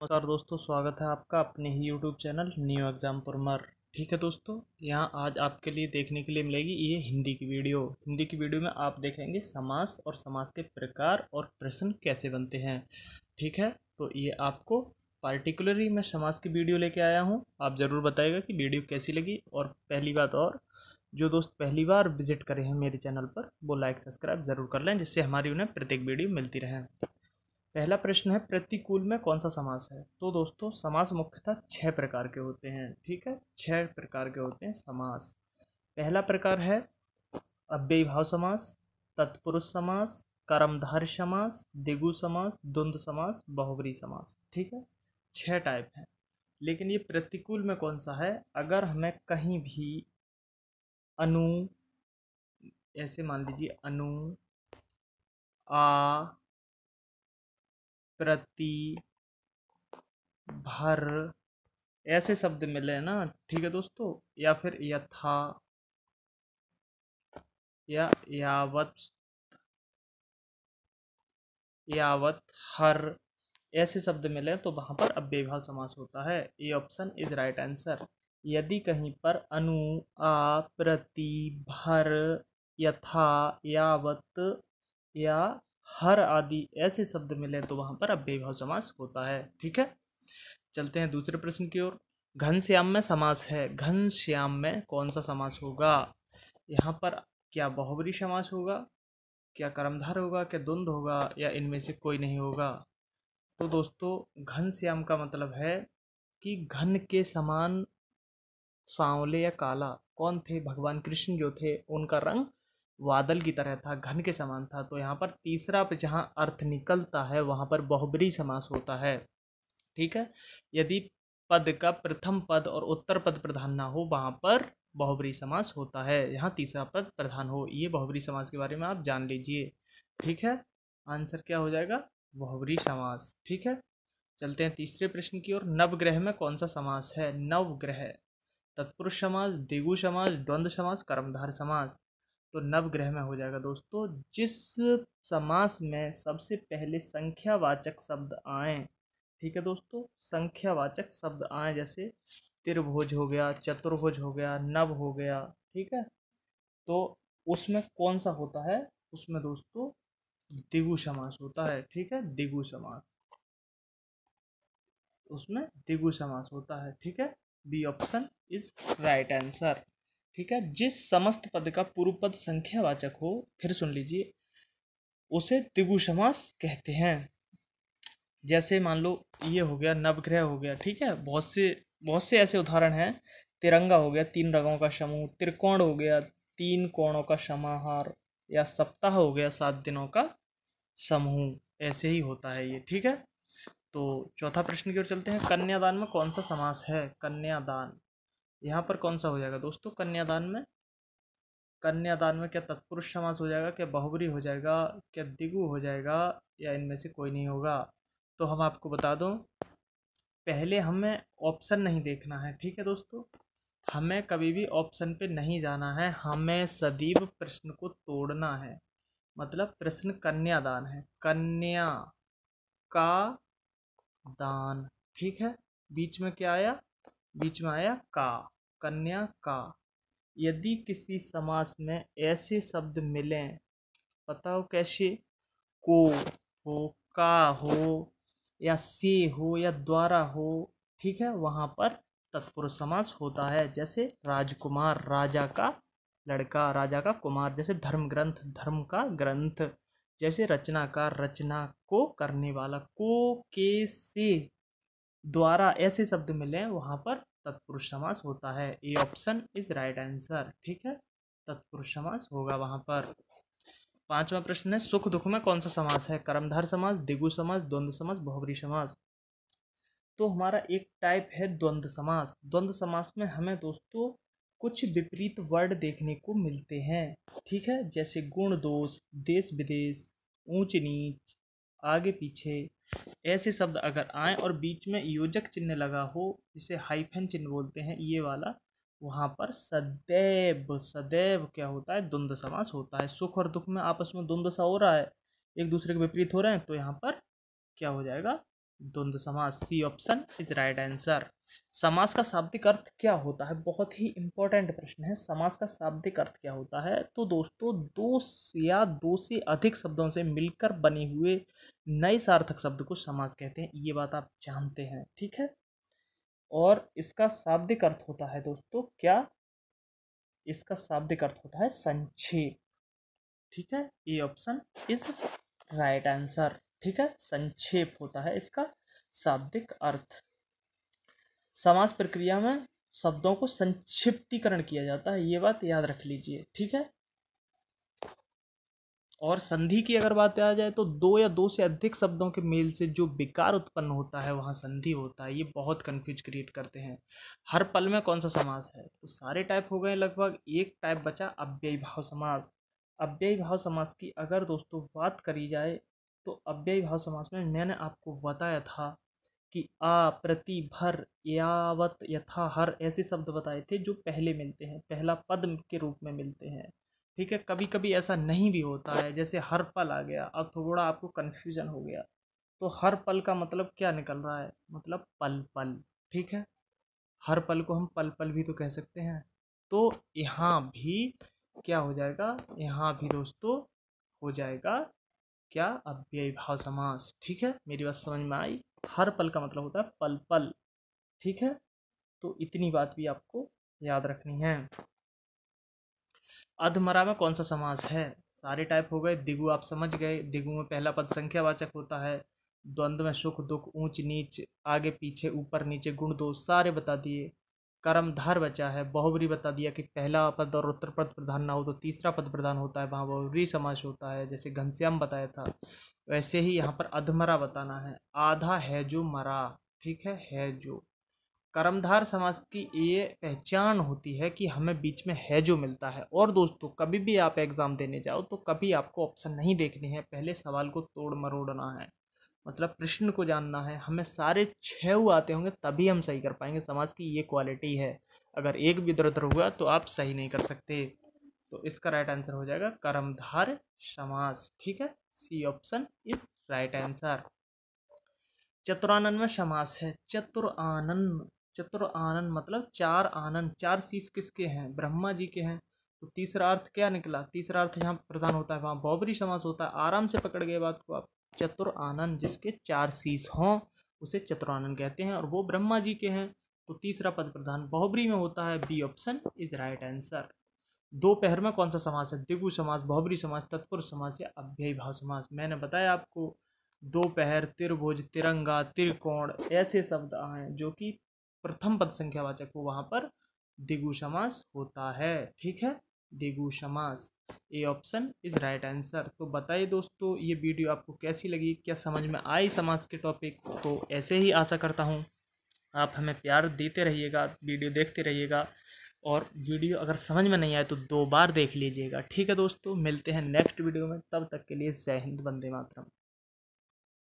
नमस्कार दोस्तों, स्वागत है आपका अपने ही YouTube channel new exam Parmar. ठीक है दोस्तों, यहाँ आज आपके लिए देखने के लिए मिलेगी ये हिंदी की वीडियो में आप देखेंगे समास और समास के प्रकार और प्रश्न कैसे बनते हैं। ठीक है, तो ये आपको पार्टिकुलरली मैं समास की वीडियो लेके आया हूँ। आप ज़रूर बताइएगा कि वीडियो कैसी लगी। और पहली बात, और जो दोस्त पहली बार विजिट करे हैं मेरे चैनल पर, वो लाइक सब्सक्राइब ज़रूर कर लें, जिससे हमारी उन्हें प्रत्येक वीडियो मिलती रहे। पहला प्रश्न है, प्रतिकूल में कौन सा समास है। तो दोस्तों, समास मुख्यतः 6 प्रकार के होते हैं। ठीक है, 6 प्रकार के होते हैं समास। पहला प्रकार है अव्ययीभाव समास, तत्पुरुष समास, कर्मधारय समास, द्विगु समास, द्वंद्व समास, बहुब्रीहि समास। ठीक है, 6 टाइप हैं। लेकिन ये प्रतिकूल में कौन सा है? अगर हमें कहीं भी अनु, ऐसे मान लीजिए अनु, आ, प्रति, भर, ऐसे शब्द मिले ना, ठीक है दोस्तों, या फिर यथा, या यावत, यावत, हर, ऐसे शब्द मिले तो वहां पर अव्ययीभाव समास होता है। A option is right answer. यदि कहीं पर अनु, आ, प्रति, भर, यथा, यावत या हर आदि ऐसे शब्द मिले तो वहां पर अव्ययीभाव समास होता है। ठीक है, चलते हैं दूसरे प्रश्न की ओर। घनश्याम में समास है। घनश्याम में कौन सा समास होगा? यहाँ पर क्या बहुब्रीहि समास होगा, क्या कर्मधार होगा, क्या द्वंद्व होगा, या इनमें से कोई नहीं होगा? तो दोस्तों, घनश्याम का मतलब है कि घन के समान सांवले या काला। कौन थे? भगवान कृष्ण जो थे, उनका रंग बादल की तरह था, घन के समान था। तो यहाँ पर तीसरा पे जहाँ अर्थ निकलता है वहाँ पर बहुब्रीहि समास होता है। ठीक है, यदि पद का प्रथम पद और उत्तर पद प्रधान ना हो वहां पर बहुब्रीहि समास होता है। यहाँ तीसरा पद प्रधान हो, ये बहुब्रीहि समास के बारे में आप जान लीजिए। ठीक है, आंसर क्या हो जाएगा? बहुब्रीहि समास। ठीक है, चलते हैं तीसरे प्रश्न की ओर। नवग्रह में कौन सा समास है? नवग्रह, तत्पुरुष समास, द्विगु समास, द्वंद्व समास, कर्मधार समास। तो नवग्रह में हो जाएगा दोस्तों जिस समास में सबसे पहले संख्यावाचक शब्द आए। ठीक है दोस्तों, संख्यावाचक शब्द आए, जैसे त्रिभुज हो गया, चतुर्भुज हो गया, नव हो गया। ठीक है, तो उसमें कौन सा होता है? उसमें दोस्तों द्विगु समास होता है। ठीक है, द्विगु समास, उसमें द्विगु समास होता है। ठीक है, B option is right answer. ठीक है, जिस समस्त पद का पूर्व पद संख्यावाचक हो, फिर सुन लीजिए, उसे द्विगु समास कहते हैं। जैसे मान लो ये हो गया, नवग्रह हो गया। ठीक है, बहुत से ऐसे उदाहरण हैं। तिरंगा हो गया, 3 रंगों का समूह। त्रिकोण हो गया, 3 कोणों का समाहार। या सप्ताह हो गया, 7 दिनों का समूह। ऐसे ही होता है ये। ठीक है, तो चौथा प्रश्न की ओर चलते हैं। कन्यादान में कौन सा समास है? कन्यादान, यहाँ पर कौन सा हो जाएगा दोस्तों? कन्यादान में क्या तत्पुरुष समास हो जाएगा, क्या बहुब्रीहि हो जाएगा, क्या द्विगु हो जाएगा, या इनमें से कोई नहीं होगा? तो हम आपको बता दूं, पहले हमें ऑप्शन नहीं देखना है। ठीक है दोस्तों, हमें कभी भी ऑप्शन पे नहीं जाना है, हमें सदैव प्रश्न को तोड़ना है। मतलब प्रश्न कन्यादान है, कन्या का दान। ठीक है, बीच में क्या आया? बीच में आया का, कन्या का। यदि किसी समास में ऐसे शब्द मिलें, बताओ कैसे? को हो, का हो, या से हो, या द्वारा हो, ठीक है, वहां पर तत्पुरुष समास होता है। जैसे राजकुमार, राजा का लड़का, राजा का कुमार। जैसे धर्म ग्रंथ, धर्म का ग्रंथ। जैसे रचनाकार, रचना को करने वाला। को, के, से, द्वारा, ऐसे शब्द मिले वहां पर तत्पुरुष समास होता है। A option is right answer. ठीक है, तत्पुरुष समास होगा वहां पर। पांचवा प्रश्न है, सुख दुख में कौन सा समास है? कर्मधार समास, द्विगु समास, द्वंद्व समास, बहुब्रीहि समास। तो हमारा एक टाइप है द्वंद्व समास। द्वंद्व समास में हमें दोस्तों कुछ विपरीत वर्ड देखने को मिलते हैं। ठीक है, जैसे गुण दोष, देश विदेश, ऊंच नीच, आगे पीछे, ऐसे शब्द अगर आए और बीच में योजक चिन्ह लगा हो, जिसे हाइफन चिन्ह बोलते हैं, ये वाला, वहां पर सदैव सदैव क्या होता है? द्वंद्व समास होता है। सुख और दुख में आपस में द्वंद्व सा हो रहा है, एक दूसरे के विपरीत हो रहे हैं, तो यहाँ पर क्या हो जाएगा? द्वंद्व समास, C option is right answer. समास का शाब्दिक अर्थ क्या होता है, बहुत ही इंपॉर्टेंट प्रश्न है। समास का शाब्दिक अर्थ क्या होता है, तो दोस्तों दो या दो से अधिक शब्दों से मिलकर बने हुए नए सार्थक शब्द को समास कहते हैं, ये बात आप जानते हैं, ठीक है। और इसका शाब्दिक अर्थ होता है दोस्तों क्या, इसका शाब्दिक अर्थ होता है संक्षेप, ठीक है। A option is right answer, ठीक है। संक्षेप होता है इसका शाब्दिक अर्थ। समास प्रक्रिया में शब्दों को संक्षिप्तीकरण किया जाता है, ये बात याद रख लीजिए, ठीक है। और संधि की अगर बात आ जाए तो दो या दो से अधिक शब्दों के मेल से जो विकार उत्पन्न होता है वहाँ संधि होता है। ये बहुत कंफ्यूज क्रिएट करते हैं। हर पल में कौन सा समास है, तो सारे टाइप हो गए लगभग, एक टाइप बचा अव्ययी भाव समास। अव्ययी भाव समास की अगर दोस्तों बात करी जाए तो अव्ययी भाव समास में मैंने आपको बताया था कि आ, प्रति, भर, यावत, यथा, हर ऐसे शब्द बताए थे जो पहले मिलते हैं, पहला पद के रूप में मिलते हैं, ठीक है। कभी कभी ऐसा नहीं भी होता है, जैसे हर पल आ गया, अब थोड़ा आपको कन्फ्यूजन हो गया। तो हर पल का मतलब क्या निकल रहा है, मतलब पल पल, ठीक है। हर पल को हम पल पल भी तो कह सकते हैं। तो यहाँ भी क्या हो जाएगा, यहाँ भी दोस्तों हो जाएगा क्या, अव्ययी भाव समास, ठीक है। मेरी बात समझ में आई। हर पल का मतलब होता है पल पल, ठीक है। तो इतनी बात भी आपको याद रखनी है। अधमरा में कौन सा समास है, सारे टाइप हो गए। दिगु आप समझ गए, दिगु में पहला पद संख्यावाचक होता है। द्वंद्व में सुख दुख, ऊंच नीच, आगे पीछे, ऊपर नीचे, गुण दोष सारे बता दिए। कर्मधार बचा है, बहुब्री बता दिया कि पहला पद और उत्तर पद प्रधान ना हो तो तीसरा पद प्रधान होता है, वहाँ बहुब्री समास होता है, जैसे घनश्याम बताया था। वैसे ही यहाँ पर अधमरा बताना है, आधा है जो मरा, ठीक है जो। कर्मधार समास की ये पहचान होती है कि हमें बीच में है जो मिलता है। और दोस्तों कभी भी आप एग्ज़ाम देने जाओ तो कभी आपको ऑप्शन नहीं देखने हैं, पहले सवाल को तोड़ मरोड़ना है, मतलब प्रश्न को जानना है। हमें सारे 6 आते होंगे तभी हम सही कर पाएंगे, समाज की ये क्वालिटी है। अगर एक भी इधर उधर हुआ तो आप सही नहीं कर सकते। तो इसका राइट आंसर हो जाएगा कर्मधार समास, ठीक है। C option is right answer. चतुरानन में समास है, चतुरानन, चतुरानन मतलब चार आनंद, चार शीश किसके हैं, ब्रह्मा जी के हैं। तो तीसरा अर्थ क्या निकला, तीसरा अर्थ यहाँ प्रधान होता है, वहाँ बहुब्री समास होता है। आराम से पकड़ गए बात को आप, चतुरानन जिसके चार शीश हों उसे चतुरानन कहते हैं, और वो ब्रह्मा जी के हैं। तो तीसरा पद प्रधान बहुब्री में होता है, B option is right answer. दोपहर में कौन सा समास है, द्विगु समास, बहुब्री समास, तत्पुरुष समास या अव्ययी भाव समास। मैंने बताया आपको दोपहर, त्रिभुज, तिरंगा, त्रिकोण ऐसे शब्द आए जो कि प्रथम पद संख्यावाचक हो, वहां पर द्विगु समास होता है, ठीक है। द्विगु समास, A option is right answer. तो बताइए दोस्तों ये वीडियो आपको कैसी लगी, क्या समझ में आई समास के टॉपिक। तो ऐसे ही आशा करता हूँ आप हमें प्यार देते रहिएगा, वीडियो देखते रहिएगा, और वीडियो अगर समझ में नहीं आए तो 2 बार देख लीजिएगा, ठीक है दोस्तों। मिलते हैं नेक्स्ट वीडियो में, तब तक के लिए जय हिंद, वंदे मातरम।